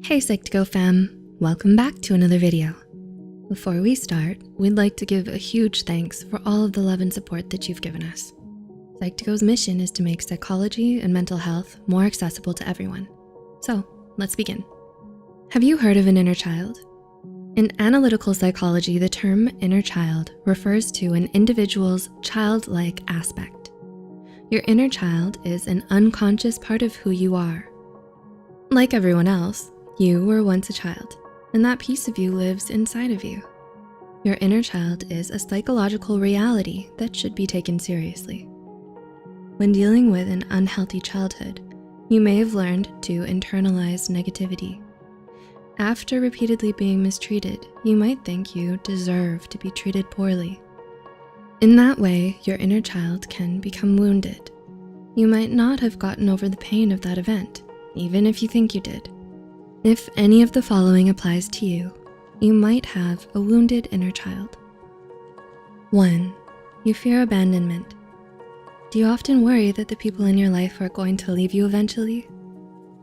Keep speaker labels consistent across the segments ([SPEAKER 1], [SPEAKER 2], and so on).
[SPEAKER 1] Hey Psych2Go fam, welcome back to another video. Before we start, we'd like to give a huge thanks for all of the love and support that you've given us. Psych2Go's mission is to make psychology and mental health more accessible to everyone. So let's begin. Have you heard of an inner child? In analytical psychology, the term inner child refers to an individual's childlike aspect. Your inner child is an unconscious part of who you are. Like everyone else, you were once a child, and that piece of you lives inside of you. Your inner child is a psychological reality that should be taken seriously. When dealing with an unhealthy childhood, you may have learned to internalize negativity. After repeatedly being mistreated, you might think you deserve to be treated poorly. In that way, your inner child can become wounded. You might not have gotten over the pain of that event, even if you think you did. If any of the following applies to you, you might have a wounded inner child. 1. You fear abandonment. Do you often worry that the people in your life are going to leave you eventually?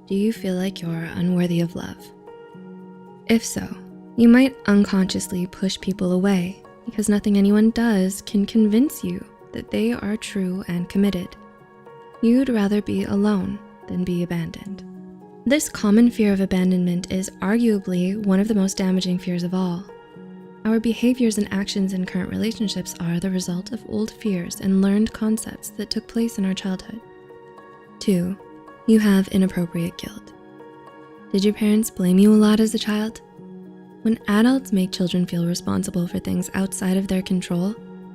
[SPEAKER 1] Do you feel like you're unworthy of love? If so, you might unconsciously push people away because nothing anyone does can convince you that they are true and committed. You'd rather be alone than be abandoned. This common fear of abandonment is arguably one of the most damaging fears of all. Our behaviors and actions in current relationships are the result of old fears and learned concepts that took place in our childhood. 2. You have inappropriate guilt. Did your parents blame you a lot as a child? When adults make children feel responsible for things outside of their control,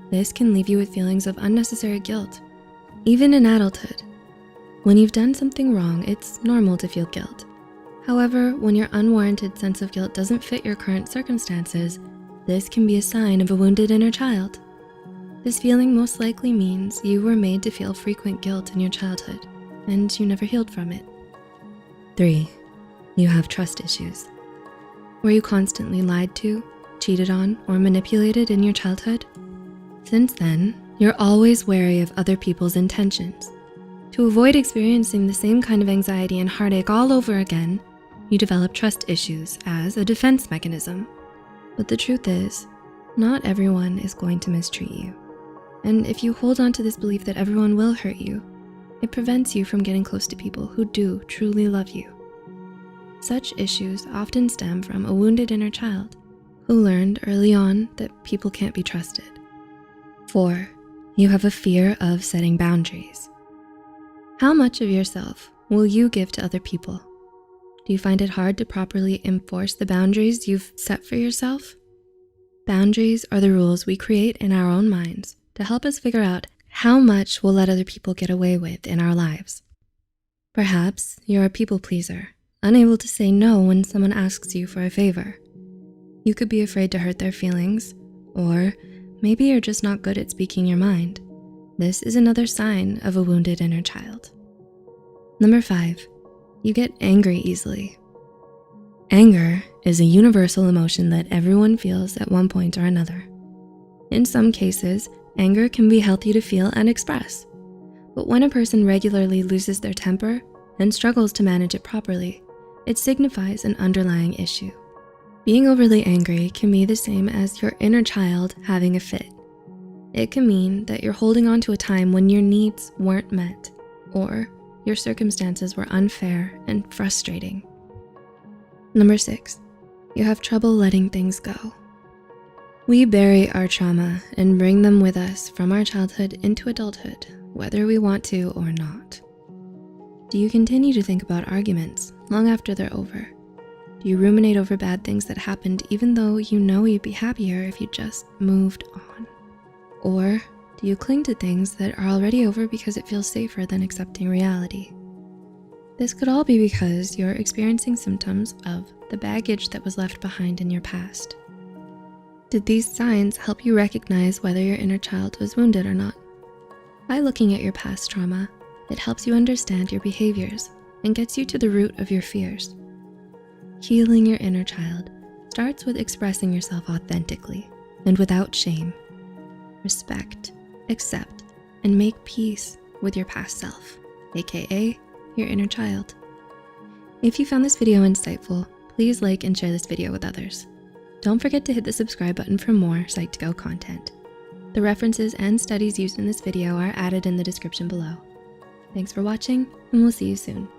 [SPEAKER 1] this can leave you with feelings of unnecessary guilt. Even in adulthood, when you've done something wrong, it's normal to feel guilt. However, when your unwarranted sense of guilt doesn't fit your current circumstances, this can be a sign of a wounded inner child. This feeling most likely means you were made to feel frequent guilt in your childhood, and you never healed from it. 3. You have trust issues. Were you constantly lied to, cheated on, or manipulated in your childhood? Since then, you're always wary of other people's intentions. To avoid experiencing the same kind of anxiety and heartache all over again, you develop trust issues as a defense mechanism. But the truth is, not everyone is going to mistreat you. And if you hold on to this belief that everyone will hurt you, it prevents you from getting close to people who do truly love you. Such issues often stem from a wounded inner child who learned early on that people can't be trusted. 4. You have a fear of setting boundaries. How much of yourself will you give to other people? Do you find it hard to properly enforce the boundaries you've set for yourself? Boundaries are the rules we create in our own minds to help us figure out how much we'll let other people get away with in our lives. Perhaps you're a people pleaser, unable to say no when someone asks you for a favor. You could be afraid to hurt their feelings, or maybe you're just not good at speaking your mind. This is another sign of a wounded inner child. 5, you get angry easily. Anger is a universal emotion that everyone feels at one point or another. In some cases, anger can be healthy to feel and express. But when a person regularly loses their temper and struggles to manage it properly, it signifies an underlying issue. Being overly angry can be the same as your inner child having a fit. It can mean that you're holding on to a time when your needs weren't met, or your circumstances were unfair and frustrating. 6, you have trouble letting things go. We bury our trauma and bring them with us from our childhood into adulthood, whether we want to or not. Do you continue to think about arguments long after they're over? Do you ruminate over bad things that happened even though you know you'd be happier if you just moved on? Or do you cling to things that are already over because it feels safer than accepting reality? This could all be because you're experiencing symptoms of the baggage that was left behind in your past. Did these signs help you recognize whether your inner child was wounded or not? By looking at your past trauma, it helps you understand your behaviors and gets you to the root of your fears. Healing your inner child starts with expressing yourself authentically and without shame. Respect, accept, and make peace with your past self, aka your inner child. If you found this video insightful, please like and share this video with others. Don't forget to hit the subscribe button for more Psych2Go content. The references and studies used in this video are added in the description below. Thanks for watching, and we'll see you soon.